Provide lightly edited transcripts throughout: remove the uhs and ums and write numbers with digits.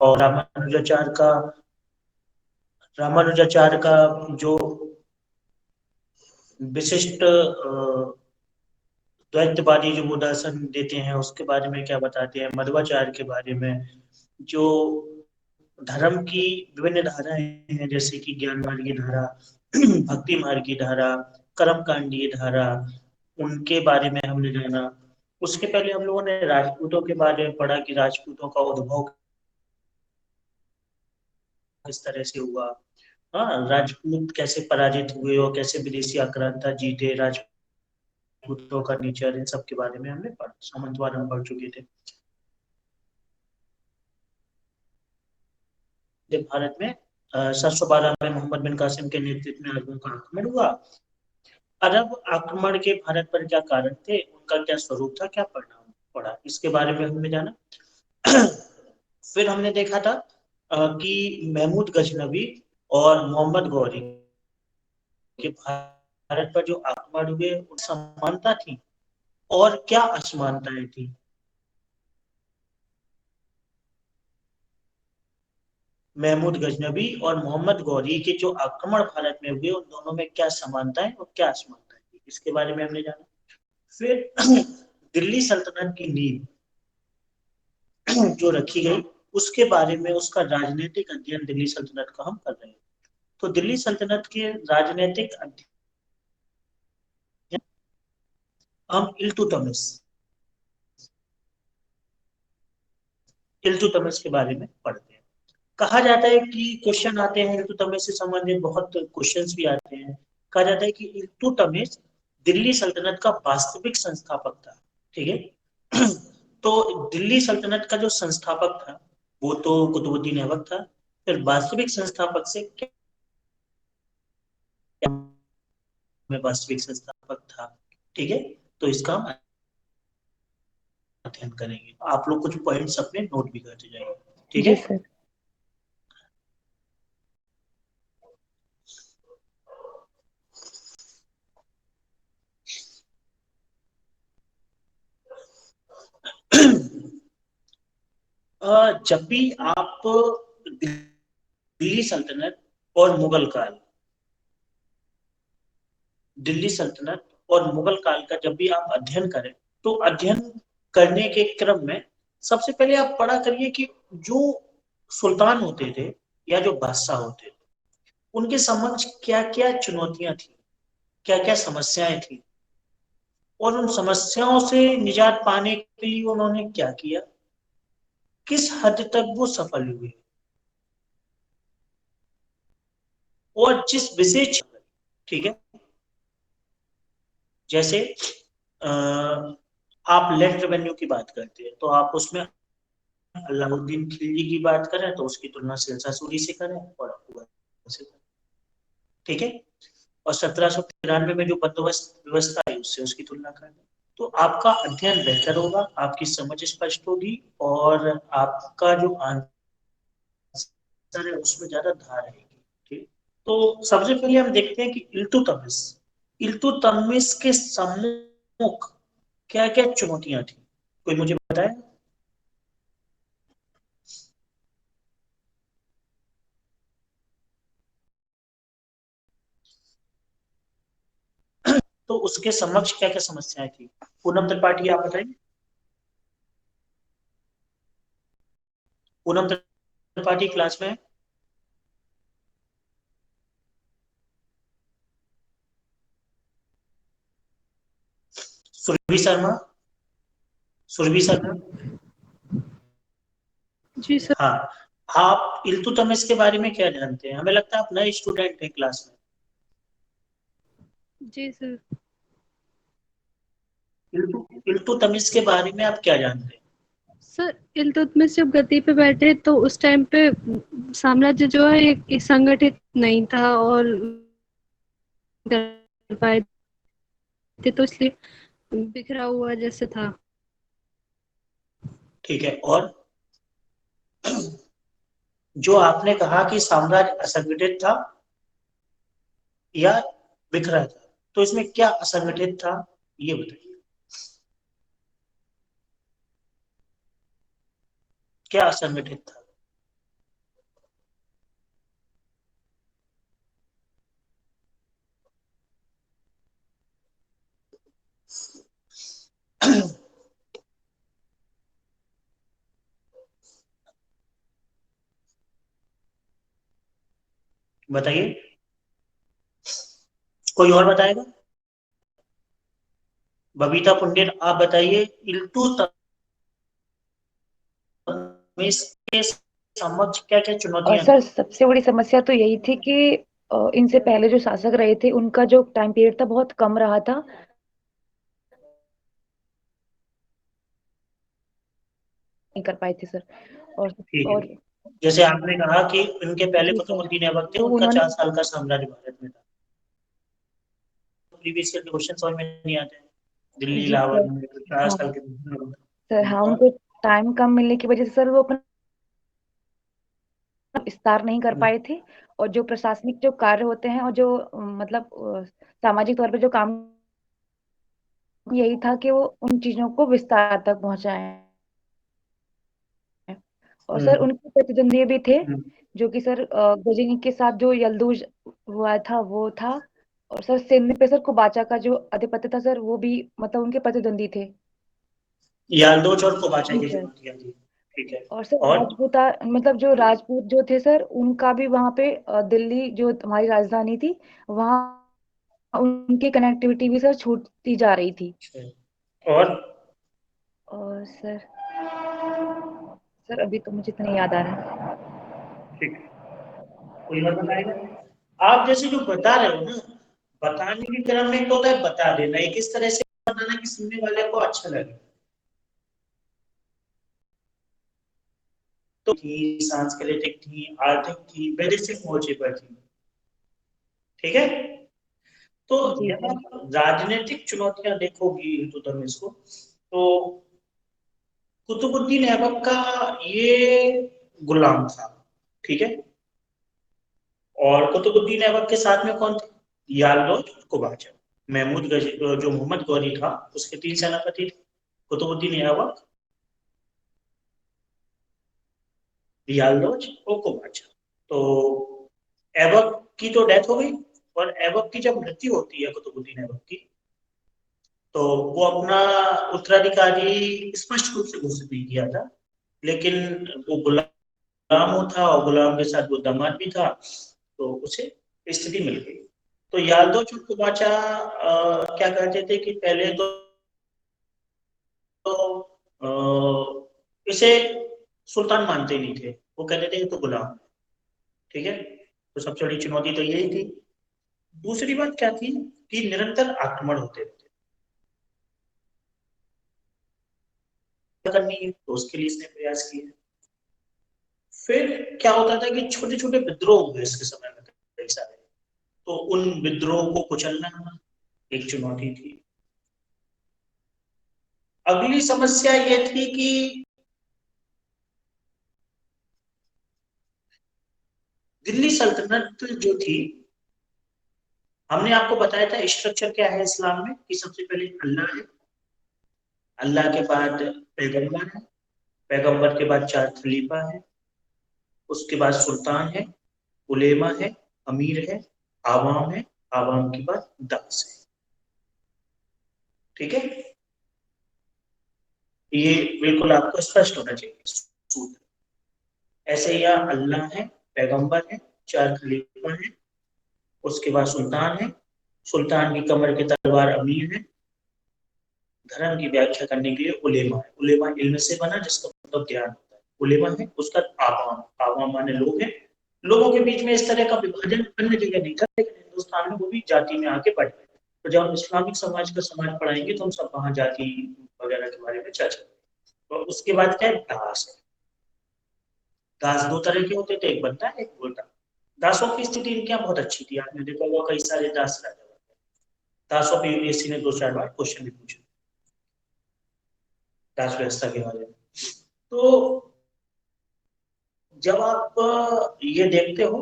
और रामानुजाचार्य का जो विशिष्ट द्वैतवादी जो वो दर्शन देते हैं उसके बारे में क्या बताते हैं, मध्वाचार्य के बारे में, जो धर्म की विभिन्न धाराएं हैं जैसे कि ज्ञान मार्ग की धारा, भक्ति मार्ग की धारा, कर्मकांडीय धारा, उनके बारे में हमने जाना। उसके पहले हम लोगों ने राजपूतों के बारे में पढ़ा कि राजपूतों का उद्भव किस तरह से हुआ। हाँ, राजपूत कैसे पराजित हुए और कैसे विदेशी आक्रांता जीते, राजपूतों का नेचर, इन सब के बारे में हमने पढ़ा, सामंतवाद हम पढ़ चुके थे। जब भारत में 712 में मोहम्मद बिन कासिम के नेतृत्व में अरबों का आक्रमण हुआ। अरब आक्रमण के भारत पर क्या कारण थे, उनका क्या स्वरूप था, क्या परिणाम पड़ा, इसके बारे में हमने जाना। फिर हमने देखा था कि महमूद गजनबी और मोहम्मद गौरी के भारत पर जो आक्रमण हुए उन समानता थी और क्या असमानताएं थी। महमूद गजनबी और मोहम्मद गौरी के जो आक्रमण भारत में हुए उन दोनों में क्या समानताएं और क्या असमानताएं थी, इसके बारे में हमने जाना। फिर दिल्ली सल्तनत की नींव जो रखी गई उसके बारे में, उसका राजनीतिक अध्ययन दिल्ली सल्तनत का हम कर रहे हैं। तो दिल्ली सल्तनत के राजनीतिक अध्ययन हम इल्तुतमिश के बारे में पढ़ते हैं। कहा जाता है कि क्वेश्चन आते हैं इल्तुतमिश से संबंधित, बहुत क्वेश्चंस भी आते हैं। कहा जाता है कि इल्तुतमिश दिल्ली सल्तनत का वास्तविक संस्थापक था। ठीक है। तो दिल्ली सल्तनत का जो संस्थापक था वो तो कुतुबुद्दीन ऐबक था। फिर वास्तविक संस्थापक से क्या में वास्तविक संस्थापक था। ठीक है। तो इसका हम अध्ययन करेंगे, आप लोग कुछ पॉइंट्स अपने नोट भी करते जाइए। ठीक जी है। सर। जब भी आप दिल्ली सल्तनत और मुगल काल, दिल्ली सल्तनत और मुगल काल का जब भी आप अध्ययन करें तो अध्ययन करने के क्रम में सबसे पहले आप पढ़ा करिए कि जो सुल्तान होते थे या जो बादशाह होते थे उनके समक्ष क्या क्या चुनौतियां थी, क्या क्या समस्याएं थी, और उन समस्याओं से निजात पाने के लिए उन्होंने क्या किया, किस हद तक वो सफल हुए, और जिस विशेष, ठीक है, जैसे आप लैंड रेवेन्यू की बात करते हैं तो आप उसमें अलाउद्दीन खिलजी की बात करें तो उसकी तुलना शेरशाह सूरी से करें और अकबर से करें। ठीक है। और 1793 में जो बंदोबस्त व्यवस्था है उससे उसकी तुलना करें तो आपका अध्ययन बेहतर होगा, आपकी समझ स्पष्ट होगी और आपका जो आंसर है उसमें ज्यादा धार रहेगी। ठीक। तो सबसे पहले हम देखते हैं कि इल्तुतमिश, इल्तुतमिश के सम्मुख क्या क्या चुनौतियां थी, कोई मुझे बताए। तो उसके समक्ष क्या क्या समस्याएं थी, पूनम त्रिपाठी आप बताइए। पूनम त्रिपाठी क्लास में। सुरभि शर्मा, सुरभि शर्मा। जी सर। हाँ, आप इल्तुतमिश के बारे में क्या जानते हैं, हमें लगता है आप नए स्टूडेंट हैं क्लास में। जी सर। इल्तुतमिश के बारे में आप क्या जानते हैं। सर इल्तुतमिश जब गद्दी पे बैठे तो उस टाइम पे साम्राज्य जो है एक संगठित नहीं था और कर पाए थे तो इसलिए बिखरा हुआ जैसे था। ठीक है। और जो आपने कहा कि साम्राज्य असंगठित था या बिखरा था, तो इसमें क्या असंगठित था ये बताइए, क्या असंगठित था। बताइए, कोई और बताएगा? बबीता पुंडेर, आप बताइए, इल्तुतमिश के समक्ष क्या क्या और चुनौतियां सर थी? सबसे बड़ी समस्या तो यही थी कि इनसे पहले जो शासक रहे थे उनका जो टाइम पीरियड था बहुत कम रहा था। नहीं कर पाए थे सर। और ठीक और है, जैसे आपने कहा कि इनके पहले जी सर, कुतुबुद्दीन ऐबक थे, तो उनका उन्होंने 4 साल का साम्राज्य भारत में था। प्रीवियस ईयर के क्वेश्चन समझ में नहीं आते हैं। दिल्ली जी इलाहाबाद सर। में तो 4 हाँ साल के सर, हाँ और उनको टाइम कम मिलने की वजह से सर वो अपना विस्तार नहीं कर पाए थे। और जो प्रशासनिक जो कार्य होते हैं और जो मतलब सामाजिक तौर पे जो काम, यही था कि वो उन चीजों को विस्तार तक पहुंचाएं। और सर हम्म, उनके प्रतिद्वंदी भी थे, हम्म, जो कि सर गजनी के साथ जो यल्दूज हुआ था वो था। और सर सिंध पे सर कुबाचा का जो अधिपत्य था सर, वो भी मतलब उनके प्रतिद्वंदी थे। याल्दोज और कोबाचा जी की सर। चुनौतियां थी। ठीक है। और सर और राजपूता मतलब जो राजपूत जो थे सर, उनका भी वहां पे दिल्ली जो हमारी राजधानी थी, वहां उनकी कनेक्टिविटी भी सर छूटती जा रही थी। और और सर अभी तो मुझे इतना याद आ रहा है। ठीक है, कोई और बताएगा? आप जैसे जो बता रहे हो ना, बताने की क्रम में एक होता है बता देना, एक इस तरह से बताना कि सुनने वाले को अच्छा लगे। तो थी, सांस्कृतिक थी, आर्थिक थी, वैदेशिक मोर्चे पर थी। ठीक है। तो जी जब सर। आप राजनीतिक चुनौतियां देखोगी इल्तुतमिश को, तो कुतुबुद्दीन ऐबक का ये गुलाम था। ठीक है। और कुतुबुद्दीन ऐबक के साथ में कौन थे? यालदोज और कुबाचा। महमूद गजी, जो मोहम्मद गौरी था, उसके 3 सेनापति थे, कुतुबुद्दीन ऐबक, यालदोज और कुबाचा। तो ऐबक की तो डेथ हो गई, और ऐबक की जब मृत्यु होती है कुतुबुद्दीन ऐबक की, तो वो अपना उत्तराधिकारी स्पष्ट रूप से घोषित नहीं किया था, लेकिन वो गुलाम था और गुलाम के साथ वो दामाद भी था, तो उसे स्थिति मिल गई। तो यादव और कुबाचा क्या कहते थे कि पहले इसे सुल्तान मानते नहीं थे, वो कहते थे ये तो गुलाम है। ठीक है। तो सबसे बड़ी चुनौती तो यही थी। दूसरी बात क्या थी कि निरंतर आक्रमण होते थे, करनी है तो उसके लिए इसने प्रयास किए। फिर क्या होता था कि छोटे छोटे विद्रोह हुए इसके समय में कई सारे, तो उन विद्रोह को कुचलना एक चुनौती थी। अगली समस्या ये थी कि दिल्ली सल्तनत जो थी, हमने आपको बताया था स्ट्रक्चर क्या है इस्लाम में, कि सबसे पहले अल्लाह है, अल्लाह के बाद पैगंबर है, पैगंबर के बाद 4 खलीफा है, उसके बाद सुल्तान है, उलेमा है, अमीर है, आवाम है, आवाम के बाद दास है। ठीक है। ये बिल्कुल आपको स्पष्ट होना चाहिए सूत्र। ऐसे ही यहाँ अल्लाह है, पैगंबर है, 4 खलीफा है, उसके बाद सुल्तान है, सुल्तान की कमर की तलवार अमीर है, धर्म की व्याख्या करने के लिए उलेमा है, उलेमा इल्म से बना जिसका मतलब ज्ञान होता है, उलेमा है, उसका आवाम, आवाम माने लोग हैं। लोगों के बीच में इस तरह का विभाजन अन्य जगह नहीं था, लेकिन हिंदुस्तान में वो भी जाति में आके बढ़ गए। तो जब हम इस्लामिक समाज का समाज पढ़ाएंगे तो हम सब वहां जाति वगैरह के बारे में चर्चा करेंगे। और उसके बाद क्या है, दास है। दास 2 तरह के होते थे, एक बनता है एक उल्टा। दासों की स्थिति इनके यहाँ बहुत अच्छी थी, आपने देखा होगा कई सारे दास राजा बने। दासों पे यूपीएससी ने 2-4 बार क्वेश्चन भी पूछे दास व्यवस्था के बारे में। तो जब आप ये देखते हो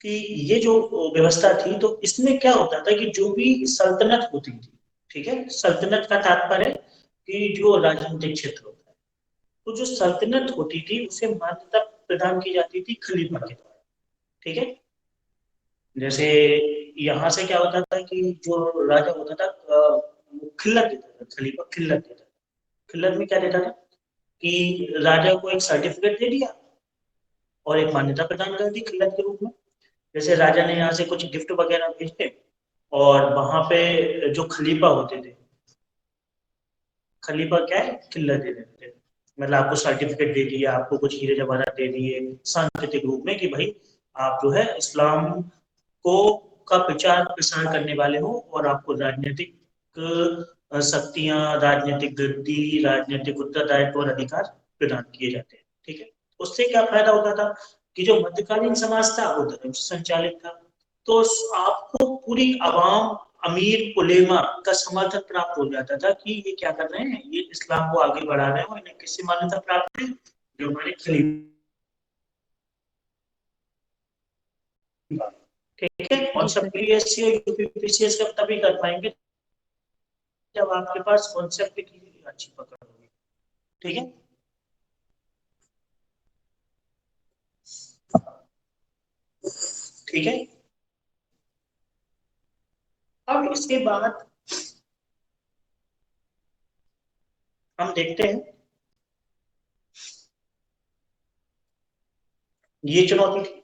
कि ये जो व्यवस्था थी, तो इसमें क्या होता था कि जो भी सल्तनत होती थी, ठीक है, सल्तनत का तात्पर्य है कि जो राजनीतिक क्षेत्र होता है, तो जो सल्तनत होती थी उसे मान्यता प्रदान की जाती थी खलीफा के द्वारा। ठीक है। जैसे यहाँ से क्या होता था कि जो राजा होता था वो खिल्लत देता था, खलीफा खिल्लत देता था। खिल्लत में क्या देता था कि राजा को एक सर्टिफिकेट दे दिया और एक मान्यता प्रदान कर दी खिल्लत के रूप में, जैसे राजा ने यहाँ से कुछ गिफ्ट वगैरह भेजे और वहां पे जो खलीफा होते थे, खलीफा क्या है, किल्ला दे देते थे। मतलब आपको सर्टिफिकेट दे दिया, आपको कुछ हीरे जवाहरात दे दिए सांकेतिक रूप में कि भाई आप जो है इस्लाम को का प्रचार प्रसार करने वाले हो और आपको राजनीतिक शक्तियां, राजनीतिक गद्दी, राजनीतिक उत्तरदायित्व और अधिकार प्रदान किए जाते हैं। ठीक है, उससे क्या फायदा होता था कि जो मध्यकालीन समाज था वो धर्म से संचालित था, तो आपको पूरी आवाम, अमीर उलेमा का समर्थन प्राप्त हो जाता था कि ये क्या कर रहे हैं, ये इस्लाम को आगे बढ़ा रहे हैं और इन्हें किससे मान्यता प्राप्त है, जो हमारे खलीफा। ठीक है, और सब पीएससी और यूपीपीसीएस का तभी कर पाएंगे जब आपके पास कॉन्सेप्ट की अच्छी पकड़ होगी। ठीक है, ठीक है। अब इसके बाद हम देखते हैं ये चुनौती थी।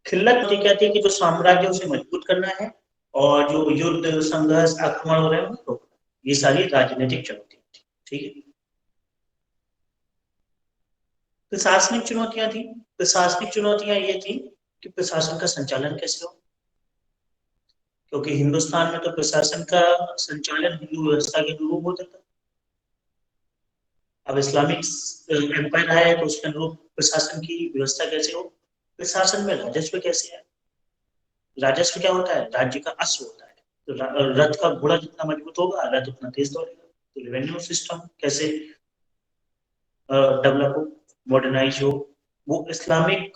खिल्लत क्या थी कि जो साम्राज्य उसे मजबूत करना है और जो युद्ध, संघर्ष, आक्रमण हो रहे हैं तो ये सारी राजनीतिक चुनौती थी। ठीक है, प्रशासनिक चुनौतियां थी। प्रशासनिक चुनौतियां ये थी कि प्रशासन का संचालन कैसे हो, क्योंकि हिंदुस्तान में तो प्रशासन का संचालन हिंदू व्यवस्था के अनुरूप होता था। अब इस्लामिक एम्पायर आया है तो उसके अनुरूप प्रशासन की व्यवस्था कैसे हो, प्रशासन में राजस्व कैसे है, राजस्व क्या होता है, राज्य का अश्व होता है। तो रथ का घोड़ा जितना मजबूत होगा रथ उतना तेज दौड़ेगा। तो रेवेन्यू सिस्टम कैसे डेवलप हो, मॉडर्नाइज हो, वो इस्लामिक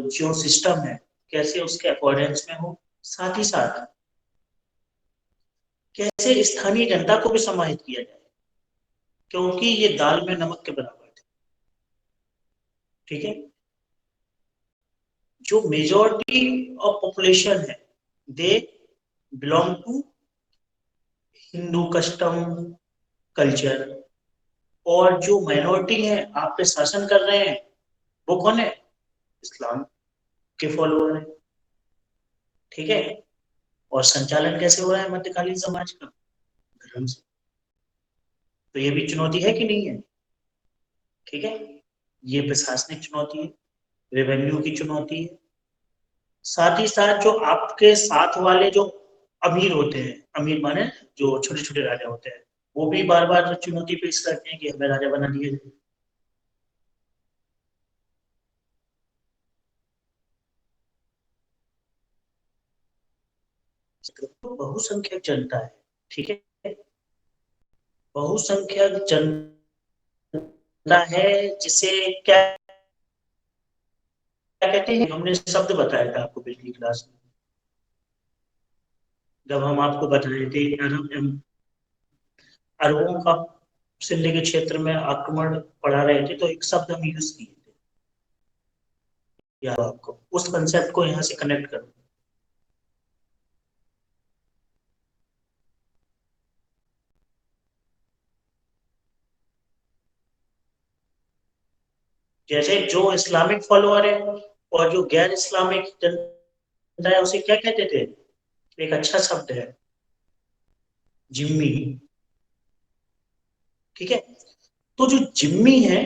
जो सिस्टम है कैसे उसके अकॉर्डेंस में हो। साथ ही साथ कैसे स्थानीय जनता को भी समाहित किया जाए, क्योंकि ये दाल में नमक के बराबर थे। ठीक है, जो मेजोरिटी ऑफ पॉपुलेशन है they belong to Hindu custom culture, और जो माइनॉरिटी है आप पे शासन कर रहे हैं वो कौन है, इस्लाम के फॉलोअर है। ठीक है, और संचालन कैसे हो रहा है मध्यकालीन समाज का, धर्म से। तो ये भी चुनौती है कि नहीं है। ठीक है, ये प्रशासनिक चुनौती है, रेवेन्यू की चुनौती है। साथ ही साथ जो आपके साथ वाले जो अमीर होते हैं, अमीर माने जो छोटे छोटे राजा होते हैं, वो भी बार बार चुनौती पेश करते हैं कि हमें राजा बना दिया जाए। तो बहुसंख्यक जनता है। ठीक है, बहुसंख्यक जनता है जिसे क्या क्या कहते हैं, हमने शब्द बताया था आपको पिछली क्लास में जब हम आपको बताए थे अरब अरबों का सिंध के क्षेत्र में आक्रमण पढ़ा रहे थे, तो एक शब्द हम यूज किए थे, या आपको उस कंसेप्ट को यहाँ से कनेक्ट करो। जैसे जो इस्लामिक फॉलोअर है और जो गैर इस्लामिक जनता है उसे क्या कहते थे, एक अच्छा शब्द है, जिम्मी। ठीक है, तो जो जिम्मी है,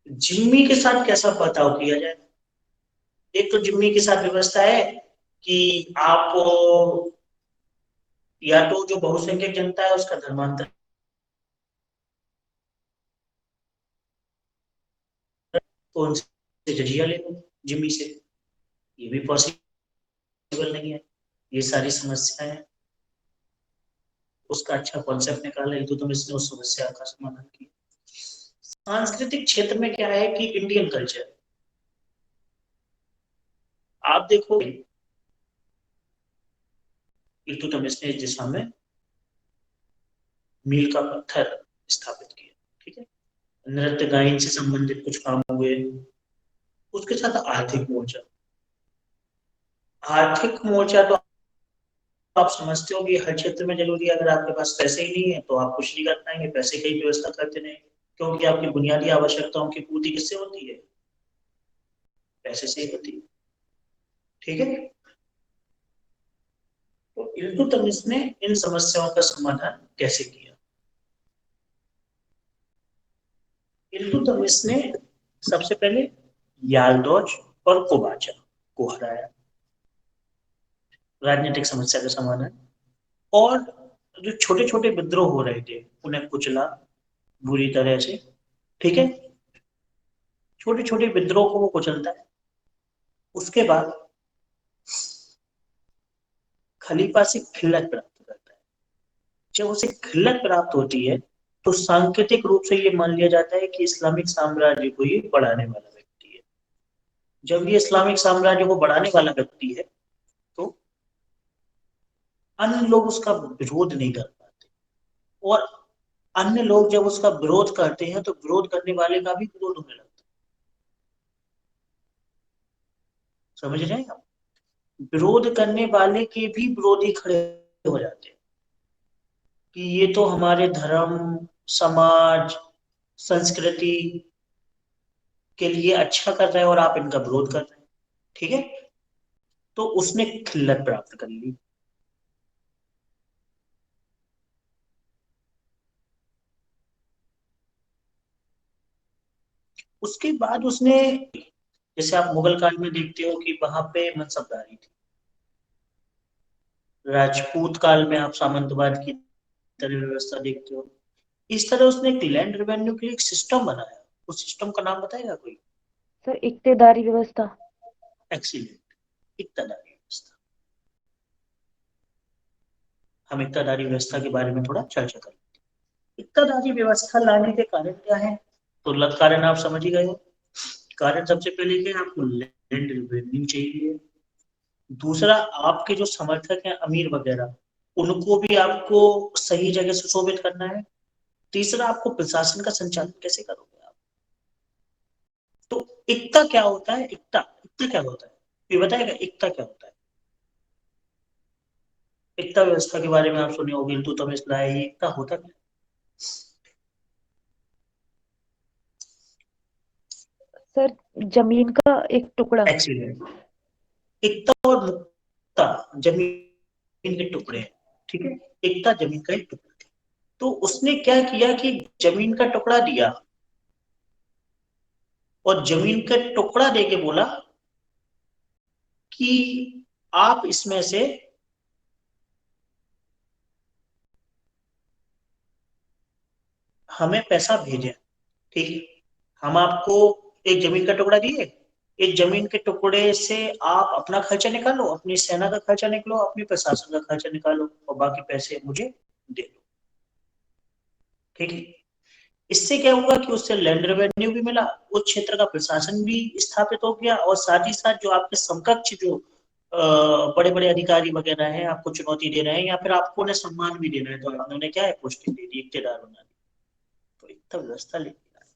जिम्मी के साथ कैसा बर्ताव किया जाए। एक तो जिम्मी के साथ व्यवस्था है कि आप या तो जो बहुसंख्यक जनता है उसका धर्मांतर, तो उनसे जजिया ले लो जिम्मी से, ये भी पॉसिबल नहीं है। ये सारी समस्याएं हैं, उसका अच्छा कॉन्सेप्ट निकाला है तो इसने उस समस्या का समाधान किया। सांस्कृतिक क्षेत्र में क्या है कि इंडियन कल्चर, आप देखो इल्तुतमिश ने इस दिशा में मील का पत्थर स्थापित किया। ठीक है, नृत्य गायन से संबंधित कुछ काम हुए, उसके साथ आर्थिक मोर्चा। आर्थिक मोर्चा तो आप समझते हो कि हर क्षेत्र में जरूरी है, अगर आपके पास पैसे ही नहीं है तो आप कुछ नहीं कर पाएंगे, पैसे की व्यवस्था करते नहीं, क्योंकि आपकी बुनियादी आवश्यकताओं की पूर्ति किससे होती है? पैसे से ही होती है। ठीक है, तो इल्तुतमिश ने इन समस्याओं का समाधान कैसे किया? इल्तुतमिश ने सबसे पहले यालदौज और कोबाचा को हराया, राजनीतिक समस्या का समाधान, और जो छोटे छोटे विद्रोह हो रहे थे उन्हें कुचला बुरी तरह से। ठीक है, छोटे छोटे विद्रोह को वो कुचलता है। उसके बाद खलीफा से खिल्लत प्राप्त करता है। जब उसे खिल्लत प्राप्त होती है तो सांकेतिक रूप से ये मान लिया जाता है कि इस्लामिक साम्राज्य को ये बढ़ाने वाला व्यक्ति है। जब ये इस्लामिक साम्राज्य को बढ़ाने वाला व्यक्ति है तो अन्य लोग उसका विरोध नहीं कर पाते, और अन्य लोग जब उसका विरोध करते हैं तो विरोध करने वाले का भी विरोध होने लगता है। समझ रहे हैं आप? विरोध करने वाले के भी विरोधी खड़े हो जाते हैं कि ये तो हमारे धर्म, समाज, संस्कृति के लिए अच्छा कर रहे हैं और आप इनका विरोध कर रहे हैं। ठीक है, तो उसने खिल्लत प्राप्त कर ली। उसके बाद उसने, जैसे आप मुगल काल में देखते हो कि वहां पे मनसबदारी थी, राजपूत काल में आप सामंतवाद की तरह व्यवस्था देखते हो, इस तरह उसने एक लैंड रेवेन्यू के लिए एक सिस्टम बनाया। उस सिस्टम का नाम बताएगा कोई? सर इक्तेदारी व्यवस्था। एक्सीलेंट, इक्तादारी व्यवस्था। हम इक्तादारी व्यवस्था के बारे में थोड़ा चर्चा करें। इक्तादारी व्यवस्था लाने के कारण क्या है? तो कारण आप समझ ही गए हो। कारण सबसे पहले क्या, आपको लैंड रेवेन्यू चाहिए। दूसरा, आपके जो समर्थक हैं अमीर वगैरह, उनको भी आपको सही जगह सुशोभित करना है। तीसरा, आपको प्रशासन का संचालन कैसे करोगे आप? तो इक्ता क्या होता है? इक्ता इक्ता क्या होता है, ये बताएगा इक्ता क्या होता है? इक्ता व्यवस्था के बारे में आप सुने होंगे, इल्तुतमिश लाया, ये इक्ता होता क्या? सर जमीन का एक टुकड़ा। एक्सीलेंट। इक्ता और मुक्ता जमीन के टुकड़े हैं। ठीक है, इक्ता जमीन का एक टुकड़ा है। तो उसने क्या किया कि जमीन का टुकड़ा दिया, और जमीन का टुकड़ा देके बोला कि आप इसमें से हमें पैसा भेजें। ठीक है, हम आपको एक जमीन का टुकड़ा दिए, इस जमीन के टुकड़े से आप अपना खर्चा निकालो, अपनी सेना का खर्चा निकालो, अपने प्रशासन का खर्चा निकालो, और बाकी पैसे मुझे दे दो। ठीक है, इससे क्या हुआ कि उससे लैंड रेवेन्यू भी मिला, उस क्षेत्र का प्रशासन भी स्थापित हो गया, और साथ ही साथ जो आपके समकक्ष जो बड़े बड़े अधिकारी वगैरह हैं आपको चुनौती दे रहे हैं, या फिर आपको उन्हें सम्मान भी देना है, तो आपने उन्हें क्या है, पोस्टिंग दे दी, इक्तेदार बना दी। तो इतना व्यवस्था लेके आए।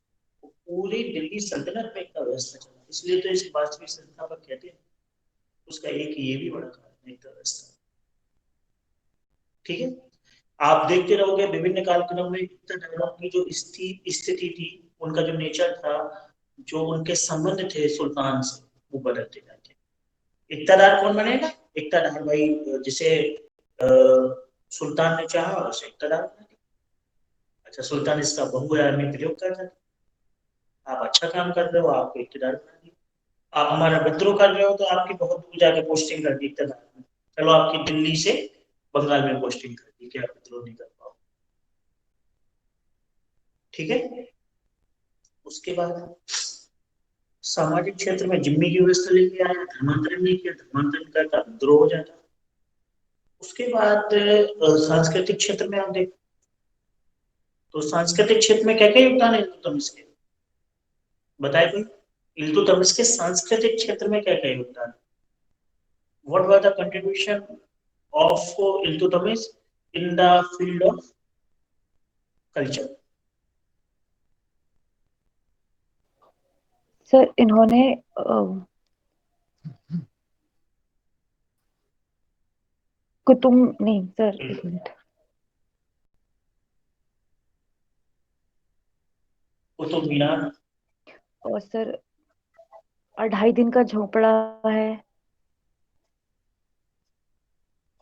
तो पूरी दिल्ली सल्तनत में इतना व्यवस्था चला, इसलिए तो इसे वास्तविक संस्थापक कहते हैं। उसका एक ये भी बड़ा कारण है इतना व्यवस्था। ठीक है, आप देखते रहोगे विभिन्न कालक्रम में इक्तादारों की जो स्थिति थी, उनका जो नेचर था, जो उनके संबंध थे सुल्तान से, वो बदलते जाते। इक्तादार कौन बनेगा? इक्तादार भाई जिसे सुल्तान ने चाहा उसे इक्तादार बना दिया। अच्छा, सुल्तान इसका बहुआयामी में प्रयोग कर रहे थे, आप अच्छा काम कर रहे हो, आपको इक्तादार बना दिया। आप हमारा विद्रोह कर रहे हो तो आपकी बहुत दूर जाके पोस्टिंग कर दी इक्तादार में, चलो आपकी दिल्ली से बंगाल में पोस्टिंग कर दी कि आप विद्रोह नहीं कर पाओ। ठीक है, उसके बाद सामाजिक क्षेत्र में जिम्मी की व्यवस्था लेके आया, धर्मांतरण नहीं किया, धर्मांतरण करता विद्रोह हो जाता। उसके बाद सांस्कृतिक क्षेत्र में आप देख, तो सांस्कृतिक क्षेत्र में क्या क्या योगदान है इल्तुतमिश के? बताए कोई? इल्तुतमिश के सांस्कृतिक क्षेत्र में क्या क्या योगदान है? What were the contribution of Iltutmish in the field of culture? Sir इन्होंने कुतुब नहीं सर, एक मिनट। कुतुब मीनार और सर 2.5 दिन का झोपड़ा है।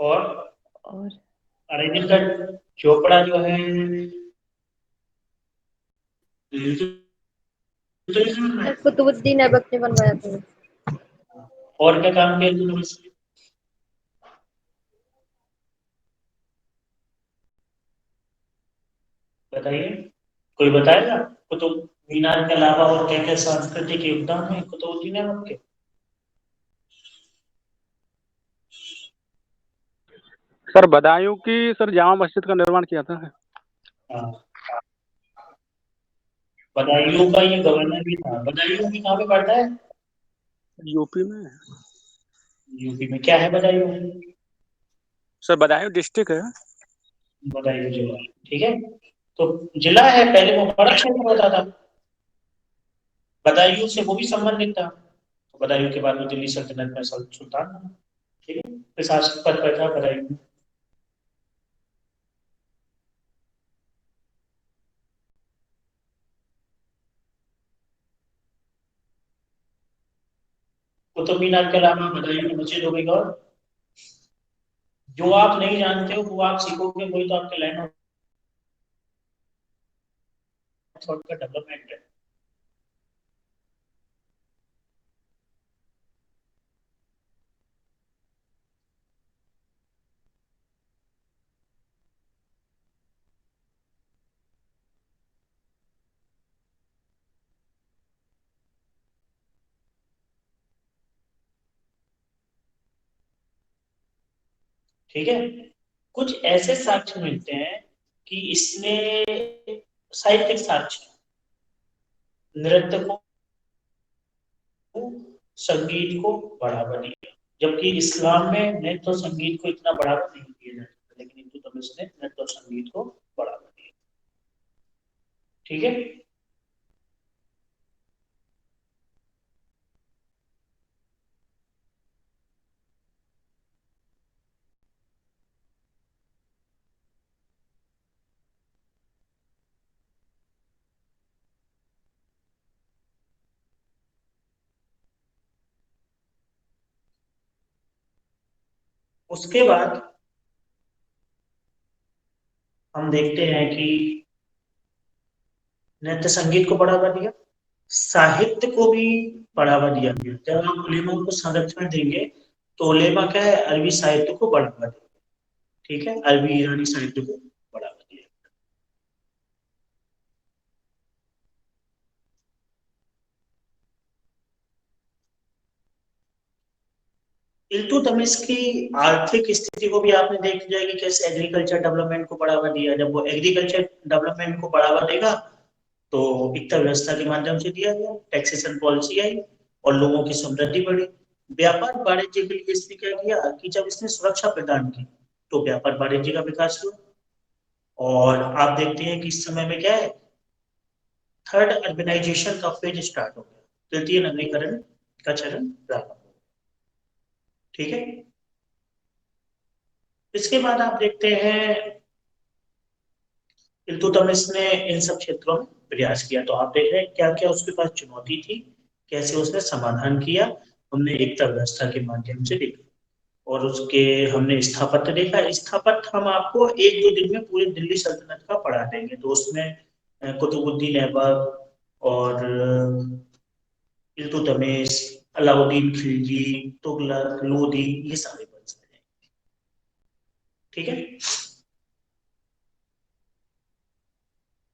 और और अरे दिन का चोपड़ा जो है कुतुबुद्दीन ऐबक ने बनवाया था। और क्या काम किया तुमने इसमें? बताइए, कोई बताएगा कुतुब मीनार के अलावा और क्या क्या सांस्कृतिक योगदान है कुतुबुद्दीन ऐबक के? सर बदायूं की सर जामा मस्जिद का निर्माण किया था। हाँ, बदायूं का ये गवर्नर भी था। बदायूं भी कहाँ पे पड़ता है? यूपी में। यूपी में। क्या है बदायूं? सर बदायूं डिस्ट्रिक्ट है। बदायूं जिला, ठीक है। तो जिला है, पहले वो बड़ा क्षेत्र होता था। बदायूं से वो भी संबंधित था। तो बदायूं के बाद में दिल्ली सल्तनत में सुल्तान बना, ठीक है। प्रशासक पद पर था बदायूं। कुतुब मीनार के अलावा बदायूं की मस्जिद हो गई। और जो आप नहीं जानते हो वो आप सीखोगे, वही तो आपके लैंड ऑफ का डेवलपमेंट है। ठीक है। कुछ ऐसे साक्ष्य मिलते हैं कि इसने साहित्यिक साक्ष्य, नृत्य को, संगीत को बढ़ावा दिया। जबकि इस्लाम में नृत्य और संगीत को इतना बढ़ावा नहीं दिया जाता, लेकिन इल्तुतमिश ने नृत्य और संगीत को बढ़ावा दिया। ठीक है। उसके बाद हम देखते हैं कि नृत्य संगीत को बढ़ावा दिया, साहित्य को भी बढ़ावा दिया गया। जब हम उलेमा को संरक्षण देंगे तो उलेमा क्या है, अरबी साहित्य को बढ़ावा देंगे। ठीक है, अरबी ईरानी साहित्य को बढ़ावा दिया। इल्तुतमिश की आर्थिक स्थिति को भी आपने देख लिया कि कैसे एग्रीकल्चर डेवलपमेंट को बढ़ावा दिया। जब वो एग्रीकल्चर डेवलपमेंट को बढ़ावा देगा तो वित्त व्यवस्था के माध्यम से दिया गया, टैक्सेशन पॉलिसी आई और लोगों की समृद्धि बढ़ी। व्यापार वाणिज्य के लिए इसने क्या किया कि जब इसने सुरक्षा प्रदान की तो व्यापार वाणिज्य का विकास हुआ। और आप देखते हैं कि इस समय में क्या है, थर्ड अर्बनाइजेशन का फेज स्टार्ट हो गया, तृतीय नगरीकरण का चरण प्रारंभ हो गया। ठीक है। इसके बाद आप देखते हैं इल्तुतमिश ने इन सब क्षेत्रों में प्रयास किया। तो आप देख रहे हैं क्या क्या उसके पास चुनौती थी, कैसे उसने समाधान किया। हमने एकता व्यवस्था के माध्यम से देखा और उसके हमने स्थापत्य देखा। स्थापत्य हम आपको एक दो दिन में पूरे दिल्ली सल्तनत का पढ़ा देंगे। तो उसमें कुतुबुद्दीन ऐबक और इल्तुतमिश, अलाउद्दीन खिलजी, तुगलक, लोदी, ये सारे वंश हैं। ठीक है।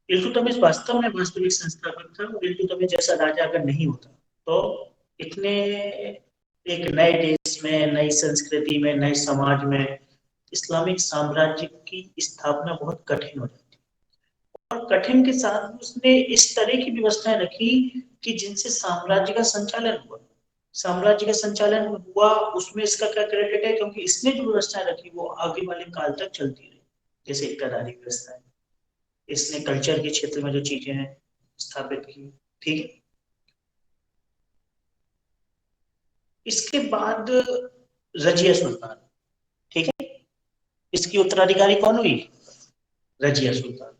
इल्तुतमिश वास्तव में वास्तविक संस्थापक था और इल्तुतमिश जैसा राजा अगर नहीं होता तो इतने एक नए देश में, नई संस्कृति में, नए समाज में इस्लामिक साम्राज्य की स्थापना बहुत कठिन हो जाती। और कठिन के साथ उसने इस तरह की व्यवस्थाएं रखी कि जिनसे साम्राज्य का संचालन हुआ। साम्राज्य का संचालन हुआ उसमें इसका क्या क्रेडिट है, क्योंकि इसने जो व्यवस्थाएं रखी वो आगे वाले काल तक चलती रही। जैसे इक्तादारी व्यवस्था है, इसने कल्चर के क्षेत्र में जो चीजें हैं स्थापित की। ठीक है। इसके बाद रजिया सुल्तान। ठीक है। इसकी उत्तराधिकारी कौन हुई? रजिया सुल्तान।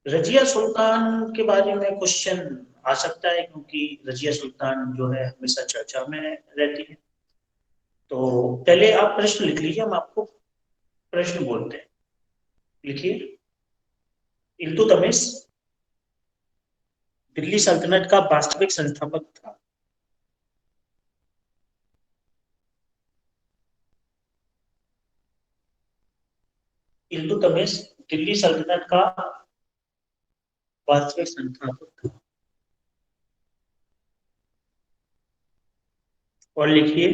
रजिया सुल्तान के बारे में क्वेश्चन आ सकता है, क्योंकि रजिया सुल्तान जो है हमेशा चर्चा में रहती है। तो पहले आप प्रश्न लिख लीजिए, हम आपको प्रश्न बोलते हैं। लिखिए। इल्तुतमिश दिल्ली सल्तनत का वास्तविक संस्थापक था। इल्तुतमिश दिल्ली सल्तनत का वास्तविक संस्थापक था। और लिखिए।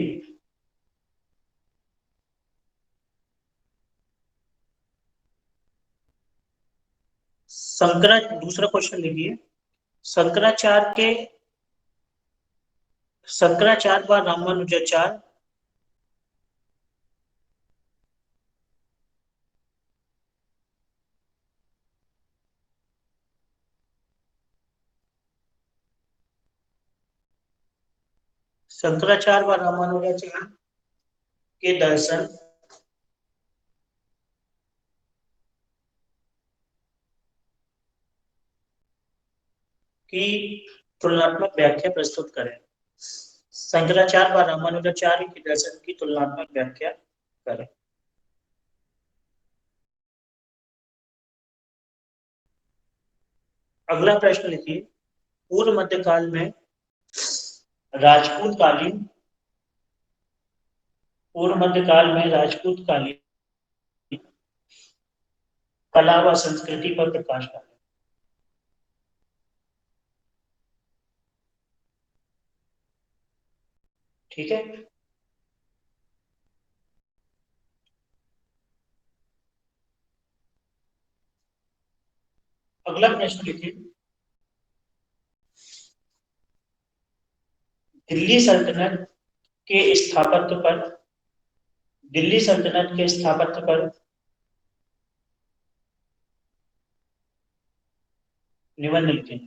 दूसरा क्वेश्चन लिखिए। शंकराचार्य व रामानुजाचार्य व रामानुजाचार्य के दर्शन की तुलनात्मक व्याख्या प्रस्तुत करें। शंकराचार्य व रामानुजाचार्य के दर्शन की तुलनात्मक व्याख्या करें। अगला प्रश्न लिखिए। पूर्व मध्यकाल में राजपूतकालीन कला व संस्कृति पर प्रकाश डालें। ठीक है। अगला प्रश्न लिखिए। दिल्ली सल्तनत के स्थापत्य पर निबंध लिखें।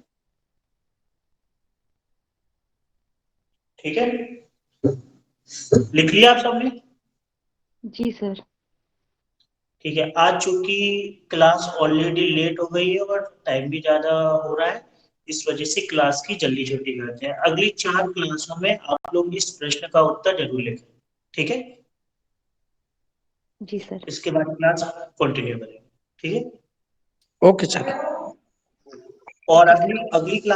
ठीक है, लिख लिया आप सबने? जी सर। ठीक है। आज चूंकि क्लास ऑलरेडी लेट हो गई है और टाइम भी ज्यादा हो रहा है, इस वजह से क्लास की जल्दी छुट्टी करते हैं। अगली 4 क्लासों में आप लोग इस प्रश्न का उत्तर जरूर लिखें। ठीक है। जी सर। इसके बाद क्लास कंटिन्यू करेंगे। ठीक है। Okay sir. और अगली क्लास